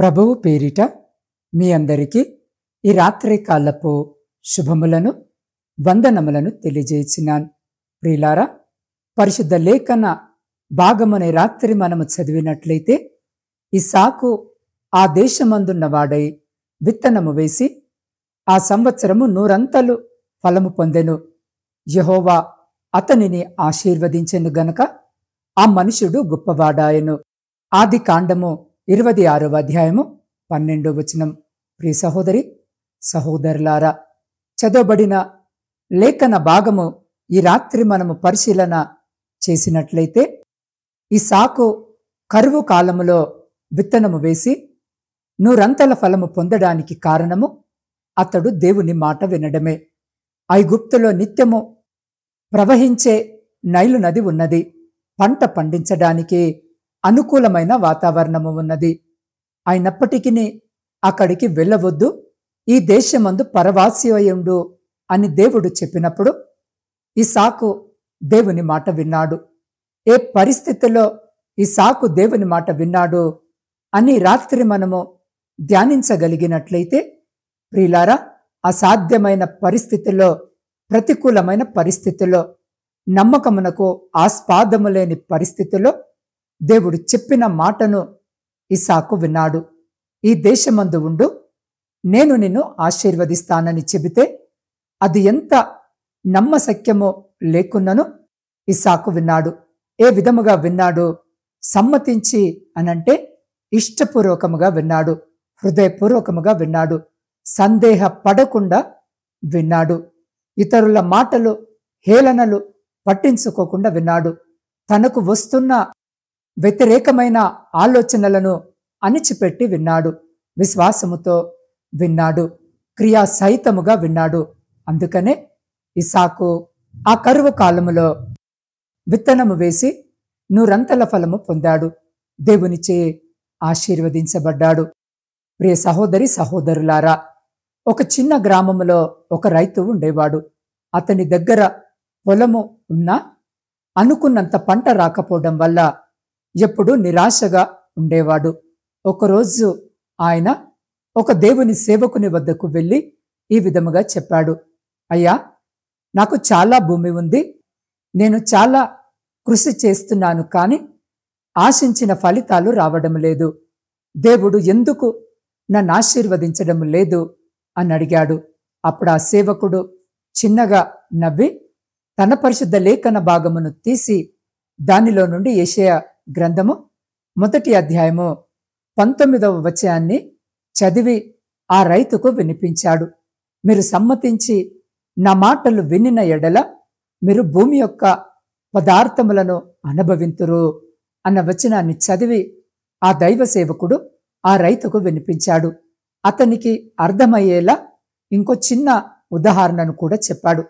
ప్రభువు పేరిట మీ అందరికీ ఈ రాత్రి కాలపు శుభములను వందనములను తెలియజేసినాను. ప్రియులారా, పరిశుద్ధ లేఖన భాగమనే రాత్రి మనము చదివినట్లయితే ఇస్సాకు ఆ దేశమందున్న వాడై విత్తనము వేసి ఆ సంవత్సరము 100 ఫలము పొందెను. యెహోవా అతనిని ఆశీర్వదించెను గనక ఆ మనుషుడు గొప్పవాడాయెను. ఆది కాండము 26వ అధ్యాయము 12వ వచనం. ప్రియ సహోదరి సహోదరులారా, చదవబడిన లేఖన భాగము ఈ రాత్రి మనము పరిశీలన చేసినట్లయితే ఇస్సాకు కరువు కాలములో విత్తనము వేసి 100 ఫలము పొందడానికి కారణము అతడు దేవుని మాట వినడమే. ఐగుప్తులో నిత్యము ప్రవహించే నైలు నది ఉన్నది. పంట పండించడానికి అనుకూలమైన వాతావరణము ఉన్నది. అయినప్పటికీ అక్కడికి వెళ్ళవద్దు, ఈ దేశమందు పరవాసియుండు అని దేవుడు చెప్పినప్పుడు ఇస్సాకు దేవుని మాట విన్నాడు. ఏ పరిస్థితిలో ఇస్సాకు దేవుని మాట విన్నాడు అని రాత్రి మనము ధ్యానించగలిగినట్లయితే, ప్రియులారా, అసాధ్యమైన పరిస్థితిలో, ప్రతికూలమైన పరిస్థితిలో, నమ్మకమునకు ఆస్పాదము లేని పరిస్థితిలో దేవుడు చెప్పిన మాటను ఇస్సాకు విన్నాడు. ఈ దేశమందు ఉండు, నేను నిన్ను ఆశీర్వదిస్తానని చెబితే అది ఎంత నమ్మశక్యమో లేకున్నను ఇస్సాకు విన్నాడు. ఏ విధముగా విన్నాడు? సమ్మతించి అనంటే ఇష్టపూర్వకముగా విన్నాడు, హృదయపూర్వకముగా విన్నాడు, సందేహ పడకుండా విన్నాడు. ఇతరుల మాటలు, హేళనలు పట్టించుకోకుండా విన్నాడు. తనకు వస్తున్న వ్యతిరేకమైన ఆలోచనలను అణిచిపెట్టి విన్నాడు. విశ్వాసముతో విన్నాడు, క్రియాసహితముగా విన్నాడు. అందుకనే ఇస్సాకు ఆ కరువు కాలములో విత్తనము వేసి 100 ఫలము పొందాడు. దేవునిచే ఆశీర్వదించబడ్డాడు. ప్రియ సహోదరి సహోదరులారా, ఒక చిన్న గ్రామములో ఒక రైతు ఉండేవాడు. అతని దగ్గర పొలము ఉన్నా అనుకున్నంత పంట రాకపోవడం వల్ల ఎప్పుడూ నిరాశగా ఉండేవాడు. ఒకరోజు ఆయన ఒక దేవుని సేవకుని వద్దకు వెళ్ళి ఈ విధముగా చెప్పాడు, అయ్యా, నాకు చాలా భూమి ఉంది, నేను చాలా కృషి చేస్తున్నాను, కానీ ఆశించిన ఫలితాలు రావడం లేదు. దేవుడు ఎందుకు నన్ను ఆశీర్వదించడం లేదు అని అడిగాడు. అప్పుడు ఆ సేవకుడు చిన్నగా నవ్వి తన పరిశుద్ధ లేఖన భాగమును తీసి దానిలో నుండి యెషయా గ్రంథము 1వ అధ్యాయము 19వ వచనాన్ని చదివి ఆ రైతుకు వినిపించాడు. మీరు సమ్మతించి నా మాటలు వినిన ఎడల మీరు భూమి యొక్క పదార్థములను అనుభవింతురు అన్న వచనాన్ని చదివి ఆ దైవ సేవకుడు ఆ రైతుకు వినిపించాడు. అతనికి అర్థమయ్యేలా ఇంకో చిన్న ఉదాహరణను కూడా చెప్పాడు.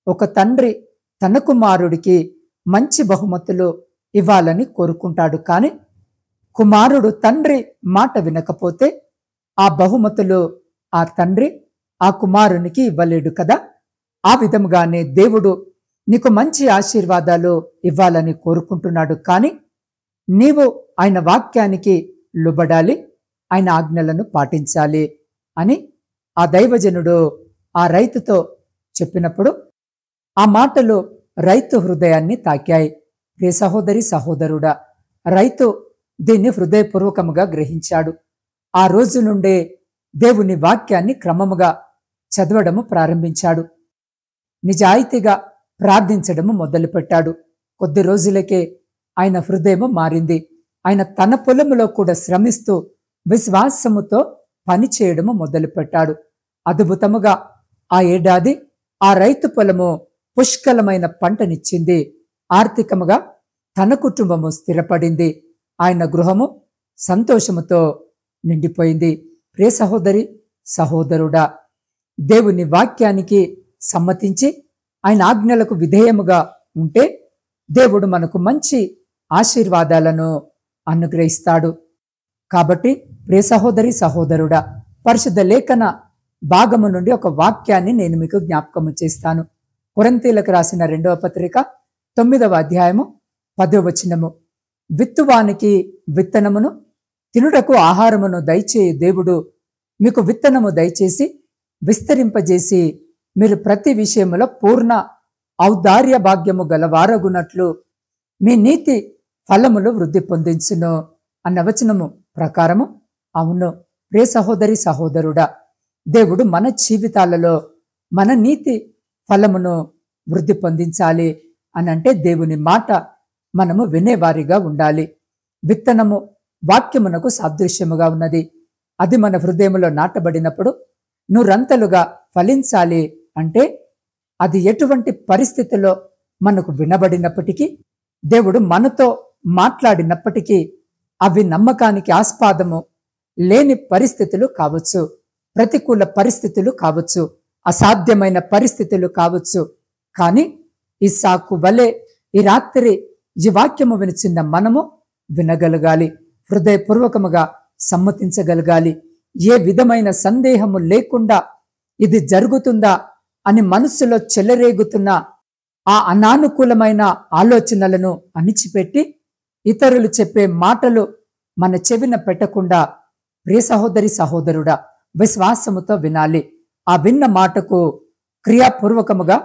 ఒక తండ్రి తన కుమారుడికి మంచి బహుమతులు ఇవ్వాలని కోరుకుంటాడు, కానీ కుమారుడు తండ్రి మాట వినకపోతే ఆ బహుమతులు ఆ తండ్రి ఆ కుమారునికి ఇవ్వలేడు కదా. ఆ విధముగానే దేవుడు నీకు మంచి ఆశీర్వాదాలు ఇవ్వాలని కోరుకుంటున్నాడు, కానీ నీవు ఆయన వాక్యానికి లోబడాలి, ఆయన ఆజ్ఞలను పాటించాలి అని ఆ దైవజనుడు ఆ రైతుతో చెప్పినప్పుడు ఆ మాటలు రైతు హృదయాన్ని తాకాయి. ప్రియ సహోదరి సహోదరుడా, రైతు దీన్ని హృదయపూర్వకముగా గ్రహించాడు. ఆ రోజు నుండే దేవుని వాక్యాన్ని క్రమముగా చదవడము ప్రారంభించాడు. నిజాయితీగా ప్రార్థించడము మొదలుపెట్టాడు. కొద్ది రోజులకే ఆయన హృదయము మారింది. ఆయన తన పొలములో కూడా శ్రమిస్తూ విశ్వాసముతో పనిచేయడము మొదలుపెట్టాడు. అద్భుతముగా ఆ ఏడాది ఆ రైతు పొలము పుష్కలమైన పంటనిచ్చింది. ఆర్థికముగా తన కుటుంబము స్థిరపడింది. ఆయన గృహము సంతోషముతో నిండిపోయింది. ప్రియ సహోదరి సహోదరుడా, దేవుని వాక్యానికి సమ్మతించి ఆయన ఆజ్ఞలకు విధేయముగా ఉంటే దేవుడు మనకు మంచి ఆశీర్వాదాలను అనుగ్రహిస్తాడు. కాబట్టి ప్రియ సహోదరి సహోదరుడా, పరిశుద్ధ లేఖన భాగము నుండి ఒక వాక్యాన్ని నేను మీకు జ్ఞాపకము చేస్తాను. కొరింథీయులకు రాసిన 2వ పత్రిక 9వ అధ్యాయము 10వ వచనము. విత్తువానికి విత్తనమును, తినుటకు ఆహారమును దయచేయి దేవుడు మీకు విత్తనము దయచేసి విస్తరింపజేసి మీరు ప్రతి విషయములో పూర్ణ ఔదార్య భాగ్యము గలవారగునట్లు మీ నీతి ఫలములు వృద్ధి పొందించును అన్న వచనము ప్రకారము అవును ప్రియ సహోదరి సహోదరుడా, దేవుడు మన జీవితాలలో మన నీతి ఫలమును వృద్ధి పొందించాలి అని అంటే దేవుని మాట మనము వినేవారిగా ఉండాలి. విత్తనము వాక్యమునకు సాదృశ్యముగా ఉన్నది. అది మన హృదయములో నాటబడినప్పుడు నూరంతలుగా ఫలించాలి అంటే అది ఎటువంటి పరిస్థితుల్లో మనకు వినబడినప్పటికీ, దేవుడు మనతో మాట్లాడినప్పటికీ అవి నమ్మకానికి ఆస్పాదము లేని పరిస్థితులు కావచ్చు, ప్రతికూల పరిస్థితులు కావచ్చు, అసాధ్యమైన పరిస్థితులు కావచ్చు. కానీ ఇస్సాకు వలె ఈ రాత్రి ఈ వాక్యము వినిచిన్న మనము వినగలగాలి, హృదయపూర్వకముగా సమ్మతించగలగాలి. ఏ విధమైన సందేహము లేకుండా ఇది జరుగుతుందా అని మనస్సులో చెలరేగుతున్న ఆ అనానుకూలమైన ఆలోచనలను అణిచిపెట్టి ఇతరులు చెప్పే మాటలు మన చెవిన పెట్టకుండా ప్రియ సహోదరి సహోదరుడా విశ్వాసముతో వినాలి. ఆ విన్న మాటకు క్రియాపూర్వకముగా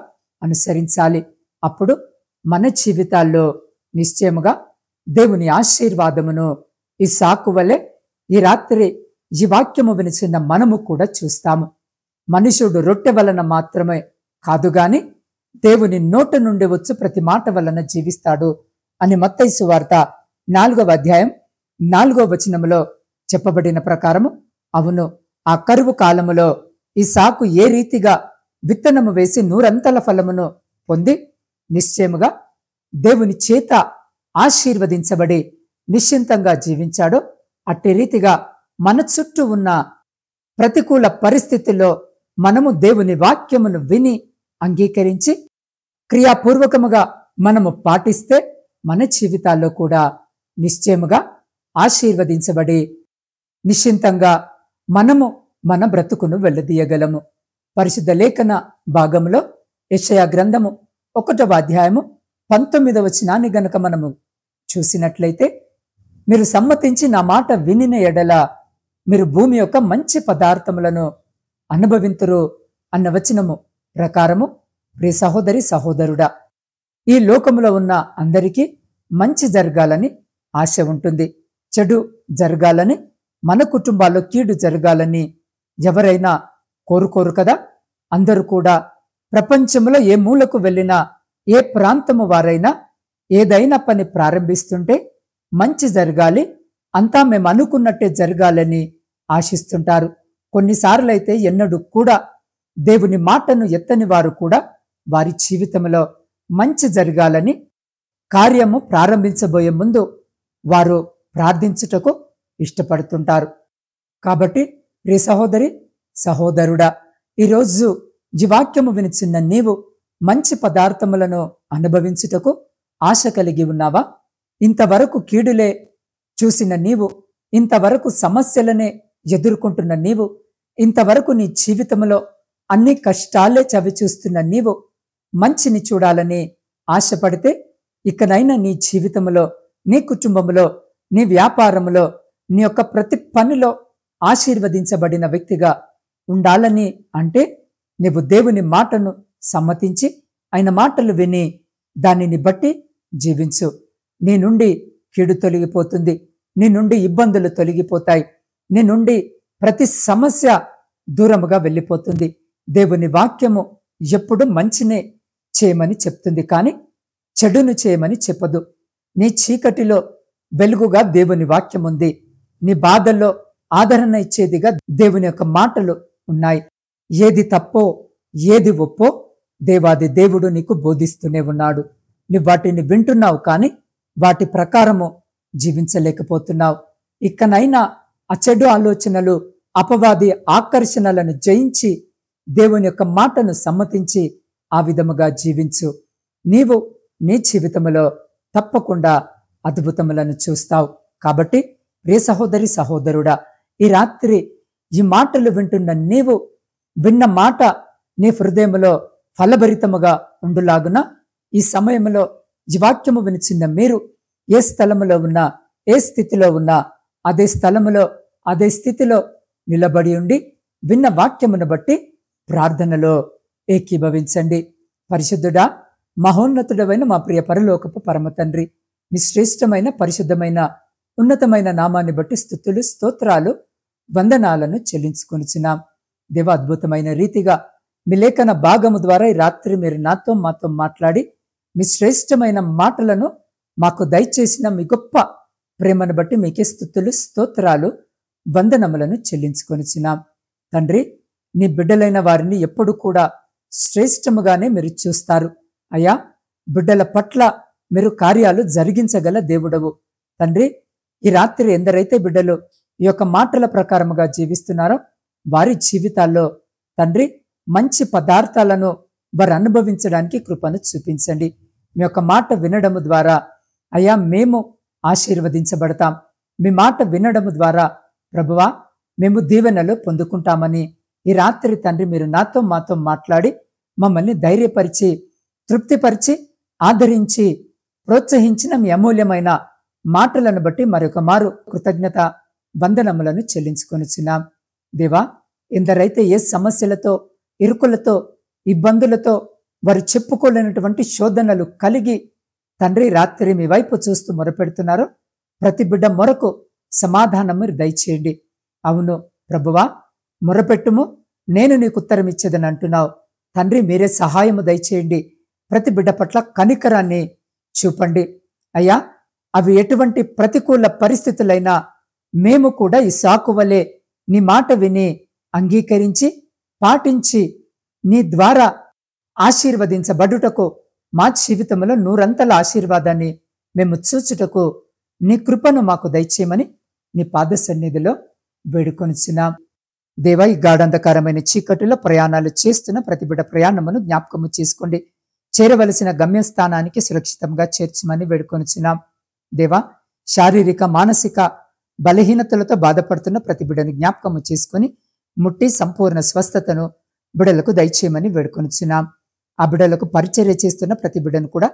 అనుసరించాలి. అప్పుడు మన జీవితాల్లో నిశ్చయముగా దేవుని ఆశీర్వాదమును ఇస్సాకు వలె ఈ రాత్రి ఈ వాక్యము వినిచిన మనము కూడా చూస్తాము. మనుషుడు రొట్టె వలన మాత్రమే కాదు గాని దేవుని నోట నుండి వచ్చు ప్రతి మాట వలన జీవిస్తాడు అని మత్తయి సువార్త 4వ అధ్యాయం 4వ వచనములో చెప్పబడిన ప్రకారము అవును, ఆ కరువు కాలములో ఇస్సాకు ఏ రీతిగా విత్తనము వేసి నూరంతల ఫలమును పొంది నిశ్చయముగా దేవుని చేత ఆశీర్వదించబడి నిశ్చింతంగా జీవించాడో అట్టి రీతిగా మన చుట్టూ ఉన్న ప్రతికూల పరిస్థితుల్లో మనము దేవుని వాక్యమును విని అంగీకరించి క్రియాపూర్వకముగా మనము పాటిస్తే మన జీవితాల్లో కూడా నిశ్చయముగా ఆశీర్వదించబడి నిశ్చింతంగా మనము మన బ్రతుకును వెళ్లదీయగలము. పరిశుద్ధ లేఖన భాగంలో యెషయా గ్రంథము 1వ అధ్యాయము 19వ వచనాన్ని గనక మనము చూసినట్లయితే, మీరు సమ్మతించి నా మాట వినిన ఎడల మీరు భూమి యొక్క మంచి పదార్థములను అనుభవింతురు అన్న వచనము ప్రకారము ప్రియ సహోదరి సహోదరుడా, ఈ లోకములో ఉన్న అందరికీ మంచి జరగాలని ఆశ ఉంటుంది. చెడు జరగాలని, మన కుటుంబాల్లో కీడు జరగాలని ఎవరైనా కోరుకోరు కదా. అందరూ కూడా ప్రపంచంలో ఏ మూలకు వెళ్ళినా, ఏ ప్రాంతము వారైనా ఏదైనా పని ప్రారంభిస్తుంటే మంచి జరగాలి, అంతా మేము అనుకున్నట్టే జరగాలని ఆశిస్తుంటారు. కొన్నిసార్లు అయితే ఎన్నడూ కూడా దేవుని మాటను ఎత్తని వారు కూడా వారి జీవితంలో మంచి జరగాలని కార్యము ప్రారంభించబోయే ముందు వారు ప్రార్థించుటకు ఇష్టపడుతుంటారు. కాబట్టి ప్రియ సహోదరి సహోదరుడా, ఈరోజు జీవాక్యము వినిచిన్న నీవు మంచి పదార్థములను అనుభవించుటకు ఆశ కలిగి ఉన్నావా? ఇంతవరకు కీడులే చూసిన నీవు, ఇంతవరకు సమస్యలనే ఎదుర్కొంటున్న నీవు, ఇంతవరకు నీ జీవితంలో అన్ని కష్టాలే చవిచూస్తున్న నీవు మంచిని చూడాలని ఆశపడితే ఇకనైనా నీ జీవితంలో, నీ కుటుంబంలో, నీ వ్యాపారంలో, నీ యొక్క ప్రతి పనిలో ఆశీర్వదించబడిన వ్యక్తిగా ఉండాలని అంటే నీవు దేవుని మాటను సమ్మతించి ఆయన మాటలు విని దానిని బట్టి జీవించు. నీ నుండి కీడు తొలగిపోతుంది, నీ నుండి ఇబ్బందులు తొలగిపోతాయి, నీ నుండి ప్రతి సమస్య దూరముగా వెళ్ళిపోతుంది. దేవుని వాక్యము ఎప్పుడు మంచినే చేయమని చెప్తుంది, కానీ చెడును చేయమని చెప్పదు. నీ చీకటిలో వెలుగుగా దేవుని వాక్యం ఉంది, నీ బాధల్లో ఆదరణ ఇచ్చేదిగా దేవుని యొక్క మాటలు ఉన్నాయి. ఏది తప్పో ఏది ఒప్పో దేవాది దేవుడు నీకు బోధిస్తూనే ఉన్నాడు. నువ్వు వాటిని వింటున్నావు, కానీ వాటి ప్రకారము జీవించలేకపోతున్నావు. ఇకనైనా ఆ చెడు ఆలోచనలు, అపవాది ఆకర్షణలను జయించి దేవుని యొక్క మాటను సమ్మతించి ఆ విధముగా జీవించు. నీవు నీ జీవితంలో తప్పకుండా అద్భుతములను చూస్తావు. కాబట్టి ప్రియ సహోదరి సహోదరుడా, ఈ రాత్రి ఈ మాటలు వింటున్న నీవు విన్న మాట నీ హృదయములో ఫలభరితముగా ఉండులాగున ఈ సమయంలో ఈ వాక్యము వినిచిన్న మీరు ఏ స్థలములో ఉన్నా, ఏ స్థితిలో ఉన్నా అదే స్థలములో అదే స్థితిలో నిలబడి ఉండి విన్న వాక్యమును బట్టి ప్రార్థనలో ఏకీభవించండి. పరిశుద్ధుడా, మహోన్నతుడమైన మా ప్రియ పరలోకపు పరమ తండ్రి, మీ శ్రేష్టమైన పరిశుద్ధమైన ఉన్నతమైన నామాన్ని బట్టి స్తుతులు స్తోత్రాలు వందనాలను చెల్లించుకొనిచున్నాం. దేవ, అద్భుతమైన రీతిగా మీ లేఖన భాగము ద్వారా ఈ రాత్రి మీరు మాతో మాట్లాడి మీ శ్రేష్టమైన మాటలను మాకు దయచేసిన మీ గొప్ప ప్రేమను బట్టి మీకే స్తుతులు స్తోత్రాలు వందనములను చెల్లించుకొనిచున్నాం. తండ్రి, నీ బిడ్డలైన వారిని ఎప్పుడు కూడా శ్రేష్టముగానే మీరు చూస్తారు. అయ్యా, బిడ్డల పట్ల మీరు కార్యాలు జరిగించగల దేవుడవు. తండ్రి, ఈ రాత్రి ఎందరైతే బిడ్డలు ఈ యొక్క మాటల ప్రకారముగా జీవిస్తున్నారో వారి జీవితాల్లో తండ్రి మంచి పదార్థాలను వారు అనుభవించడానికి కృపను చూపించండి. మీ యొక్క మాట వినడము ద్వారా అయ్యా మేము ఆశీర్వదించబడతాం. మీ మాట వినడము ద్వారా ప్రభువా మేము దీవెనలు పొందుకుంటామని ఈ రాత్రి తండ్రి మీరు మాతో మాట్లాడి మమ్మల్ని ధైర్యపరిచి తృప్తిపరిచి ఆదరించి ప్రోత్సహించిన మీ అమూల్యమైన మాటలను బట్టి మరొక మారు కృతజ్ఞత వందనములను చెల్లించుకొనిచున్నాం. దేవా, ఎందరైతే ఏ సమస్యలతో ఇరుకులతో ఇబ్బందులతో వారు చెప్పుకోలేనటువంటి శోధనలు కలిగి తండ్రి రాత్రి మీ వైపు చూస్తూ మొరపెడుతున్నారో ప్రతి బిడ్డ మొరకు సమాధానం మీరు దయచేయండి. అవును ప్రభువా, మొరపెట్టుము నేను నీకు ఉత్తరం ఇచ్చేదని అంటున్నావు. తండ్రి, మీరే సహాయము దయచేయండి. ప్రతి బిడ్డ పట్ల కనికరాన్ని చూపండి. అయ్యా, అవి ఎటువంటి ప్రతికూల పరిస్థితులైనా మేము కూడా ఈ సాకు వలె నీ మాట విని అంగీకరించి పాటించి నీ ద్వారా ఆశీర్వదించబడుటకు మా జీవితంలో నూరంతల ఆశీర్వాదాన్ని మేము చూచుటకు నీ కృపను మాకు దయచేయమని నీ పాద సన్నిధిలో వేడుకొనిచున్నాం. దేవా, ఈ గాఢంధకారమైన చీకటిలో ప్రయాణాలు చేస్తున్న ప్రతి బిడ్డ ప్రయాణమును జ్ఞాపకము చేసుకోండి. చేరవలసిన గమ్యస్థానానికి సురక్షితంగా చేర్చమని వేడుకొనిచున్నాం. దేవా, శారీరక మానసిక బలహీనతలతో బాధపడుతున్న ప్రతి బిడ్డను జ్ఞాపకము చేసుకుని ముట్టి సంపూర్ణ స్వస్థతను బిడ్డలకు దయచేయమని వేడుకొనిచున్నాం. ఆ బిడ్డలకు పరిచర్య చేస్తున్న ప్రతి బిడ్డను కూడా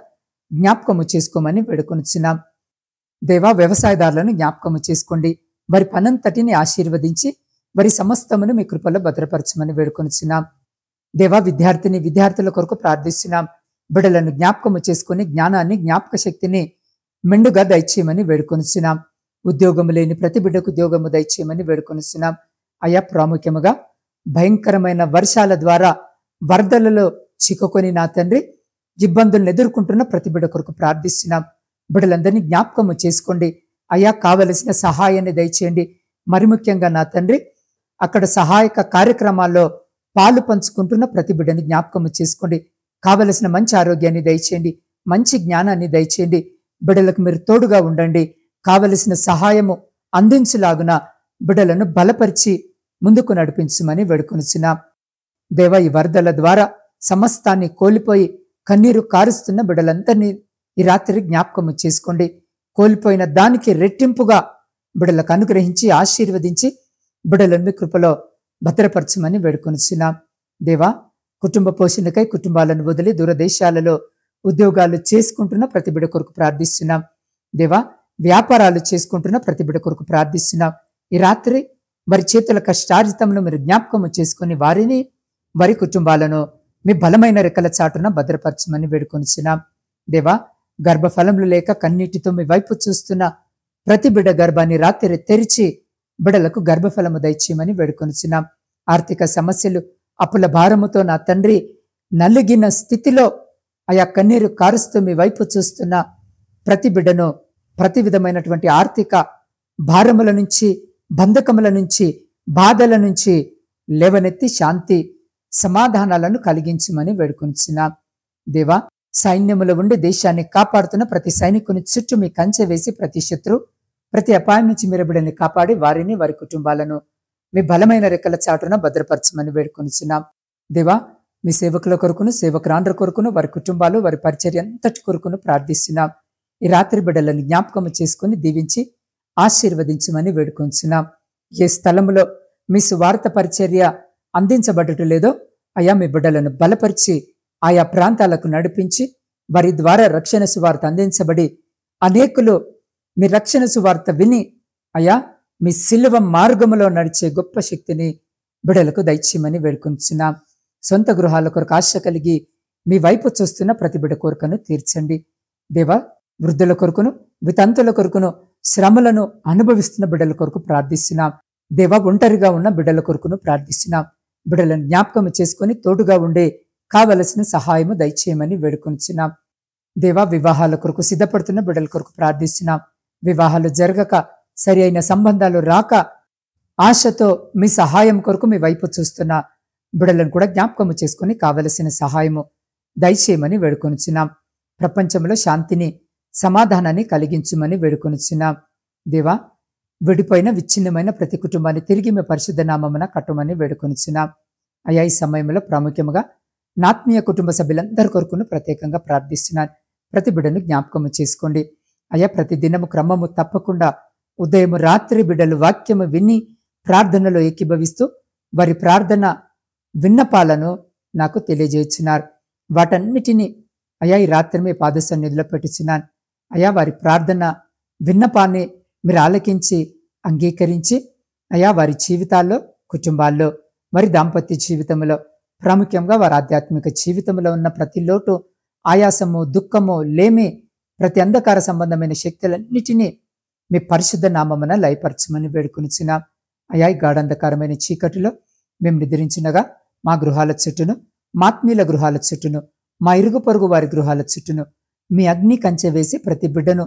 జ్ఞాపకము చేసుకోమని వేడుకొనిచున్నాం. దేవా, వ్యవసాయదారులను జ్ఞాపకము చేసుకోండి. వారి పనంతటిని ఆశీర్వదించి వారి సమస్తమును మీ కృపలో భద్రపరచమని వేడుకొనిచున్నాం. దేవా, విద్యార్థుల కొరకు ప్రార్థిస్తున్నాం. బిడ్డలను జ్ఞాపకము చేసుకుని జ్ఞానాన్ని జ్ఞాపక శక్తిని మెండుగా దయచేయమని వేడుకొనిచున్నాం. ఉద్యోగము లేని ప్రతి బిడ్డకు ఉద్యోగము దయచేయమని వేడుకొనిచున్నాం. అయా, ప్రాముఖ్యముగా భయంకరమైన వర్షాల ద్వారా వరదలలో చిక్కుకొని నా తండ్రి ఇబ్బందులను ఎదుర్కొంటున్న ప్రతి బిడ్డ కొరకు ప్రార్థిస్తున్నాం. బిడ్డలందరినీ జ్ఞాపకము చేసుకోండి. అయా, కావలసిన సహాయాన్ని దయచేయండి. మరి ముఖ్యంగా నా తండ్రి అక్కడ సహాయక కార్యక్రమాల్లో పాలు పంచుకుంటున్న ప్రతి బిడ్డని జ్ఞాపకము చేసుకోండి. కావలసిన మంచి ఆరోగ్యాన్ని దయచేయండి. మంచి జ్ఞానాన్ని దయచేయండి. బిడ్డలకు మీరు తోడుగా ఉండండి. కావలసిన సహాయము అందించులాగున బిడ్డలను బలపరిచి ముందుకు నడిపించమని వేడుకొనిచున్నాం. దేవ, ఈ వరదల ద్వారా సమస్తాన్ని కోల్పోయి కన్నీరు కారుస్తున్న బిడ్డలందరినీ ఈ రాత్రి జ్ఞాపకము చేసుకోండి. కోల్పోయిన దానికి రెట్టింపుగా బిడ్డలకు అనుగ్రహించి ఆశీర్వదించి బిడ్డలను మీ కృపలో భద్రపరచమని వేడుకొనిచున్నాం. దేవా, కుటుంబ పోషణకై కుటుంబాలను వదిలి దూరదేశాలలో ఉద్యోగాలు చేసుకుంటున్న ప్రతి బిడ్డ కొరకు ప్రార్థిస్తున్నాం. దేవా, వ్యాపారాలు చేసుకుంటున్న ప్రతి బిడ్డ కొరకు ప్రార్థిస్తున్నాం. ఈ రాత్రి వారి చేతుల కష్టార్జితమును మీరు జ్ఞాపకము చేసుకుని వారిని వారి కుటుంబాలను మీ బలమైన రెక్కల చాటున భద్రపరచమని వేడుకొనిచున్నాం. దేవా, గర్భఫలములు లేక కన్నీటితో మీ వైపు చూస్తున్న ప్రతి బిడ్డ గర్భాన్ని రాత్రి తెరిచి బిడ్డలకు గర్భఫలము దయచేయమని వేడుకొనిచున్నాం. ఆర్థిక సమస్యలు అప్పుల భారముతో నా తండ్రి నలిగిన స్థితిలో ఆయా కన్నీరు కారుస్తూ మీ వైపు చూస్తున్న ప్రతి బిడ్డను ప్రతి విధమైనటువంటి ఆర్థిక భారముల నుంచి, బంధకముల నుంచి, బాధల నుంచి లేవనెత్తి శాంతి సమాధానాలను కలిగించమని వేడుకొనిచున్నాం. దేవా, సైన్యములో ఉండి దేశాన్ని కాపాడుతున్న ప్రతి సైనికుని చుట్టూ మీ కంచె వేసి ప్రతి శత్రు ప్రతి అపాయం నుంచి మీరు బిడ్డని కాపాడి వారిని వారి కుటుంబాలను మీ బలమైన రెక్కల చాటున భద్రపరచమని వేడుకొనిచున్నాం. దేవా, మీ సేవకుల కొరకును సేవకురాండ్ర కొరకును వారి కుటుంబాలు వారి పరిచర్య అంతటి కొరకును ప్రార్థిస్తున్నాం. ఈ రాత్రి బిడ్డలను జ్ఞాపకము చేసుకుని దీవించి ఆశీర్వదించమని వేడుకొంచున్నాం. ఏ స్థలములో మీ సువార్త పరిచర్య అందించబడటం లేదో అయా మీ బిడ్డలను బలపరిచి ఆయా ప్రాంతాలకు నడిపించి వారి ద్వారా రక్షణ సువార్త అందించబడి అనేకులు మీ రక్షణ సువార్త విని అయా మీ సిలువ మార్గములో నడిచే గొప్ప శక్తిని బిడలకు దయచేయమని వేడుకొంచున్నాం. సొంత గృహాల కొరకు ఆశ కలిగి మీ వైపు చూస్తున్న ప్రతి బిడ కోరికను తీర్చండి దేవా. వృద్ధుల కొరకును వితంతుల కొరకును శ్రమలను అనుభవిస్తున్న బిడ్డల కొరకు ప్రార్థిస్తున్నాం దేవా. ఒంటరిగా ఉన్న బిడ్డల కొరకును ప్రార్థిస్తున్నాం. బిడ్డలను జ్ఞాపకం చేసుకుని తోడుగా ఉండే కావలసిన సహాయము దయచేయమని వేడుకొంచున్నాం దేవా. వివాహాల కొరకు సిద్ధపడుతున్న బిడ్డల కొరకు ప్రార్థిస్తున్నాం. వివాహాలు జరగక సరి అయిన సంబంధాలు రాక ఆశతో మీ సహాయం కొరకు మీ వైపు చూస్తున్న బిడ్డలను కూడా జ్ఞాపకము చేసుకుని కావలసిన సహాయము దయచేయమని వేడుకొనుచున్నాం. ప్రపంచంలో శాంతిని సమాధానాన్ని కలిగించమని వేడుకొనుచున్నాం దేవా. విడిపోయిన విచ్ఛిన్నమైన ప్రతి కుటుంబాన్ని తిరిగి మీ పరిశుద్ధ నామమున కట్టమని వేడుకొనుచున్నాం అయ్యా. ఈ సమయంలో ప్రాముఖ్యముగా నాత్మీయ కుటుంబ సభ్యులందరి కొరకును ప్రత్యేకంగా ప్రార్థిస్తున్నాను. ప్రతి బిడ్డను జ్ఞాపకము చేసుకోండి అయ్యా. ప్రతి దినము క్రమము తప్పకుండా ఉదయం రాత్రి బిడ్డలు వాక్యము విని ప్రార్థనలో ఏకీభవిస్తూ వారి ప్రార్థన విన్నపాలను నాకు తెలియజేస్తున్నారు. వాటన్నిటినీ అయ్యా ఈ రాత్రి మీ పాద సన్నిధిలో పెట్టుచున్నాను అయ్యా. వారి ప్రార్థన విన్నపాన్ని మీరు ఆలకించి అంగీకరించి అయ్యా వారి జీవితాల్లో, కుటుంబాల్లో, వారి దాంపత్య జీవితంలో, ప్రాముఖ్యంగా వారి ఆధ్యాత్మిక జీవితంలో ఉన్న ప్రతి లోటు, ఆయాసము, దుఃఖము, లేమి, ప్రతి అంధకార సంబంధమైన శక్తులన్నిటినీ మీ పరిశుద్ధ నామమున లయపరచమని వేడుకొనిచున్నాం అయ్యా. ఈ గాఢంధకారమైన చీకటిలో మేము నిద్రించినగా మా గృహాల చుట్టూను, మాత్మీయుల గృహాల చుట్టూను, మా ఇరుగు పొరుగు వారి గృహాల చుట్టూను మీ అగ్ని కంచె వేసి ప్రతి బిడ్డను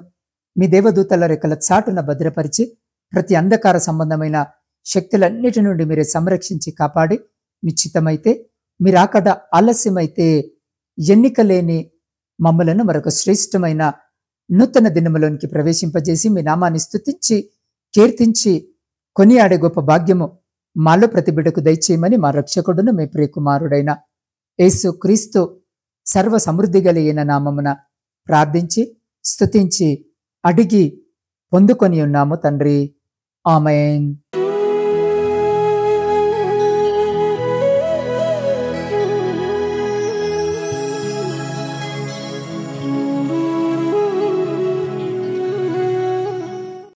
మీ దేవదూతల రెక్కల చాటున భద్రపరిచి ప్రతి అంధకార సంబంధమైన శక్తులన్నిటి నుండి మీరే సంరక్షించి కాపాడి నిశ్చితమైతే మీరు అక్కడ ఆలస్యమైతే ఎన్నిక లేని మమ్మలను మరొక శ్రేష్టమైన నూతన దినములోనికి ప్రవేశింపజేసి మీ నామాన్ని స్తుతించి కీర్తించి కొనియాడే గొప్ప భాగ్యము మాలో ప్రతి బిడ్డకు దయచేయమని మా రక్షకుడును మీ ప్రియకుమారుడైన యేసు క్రీస్తు సర్వ సమృద్ధి కలిగిన నామమున ప్రార్థించి స్తుతించి అడిగి పొందుకొని ఉన్నాము తండ్రి. ఆమేన్.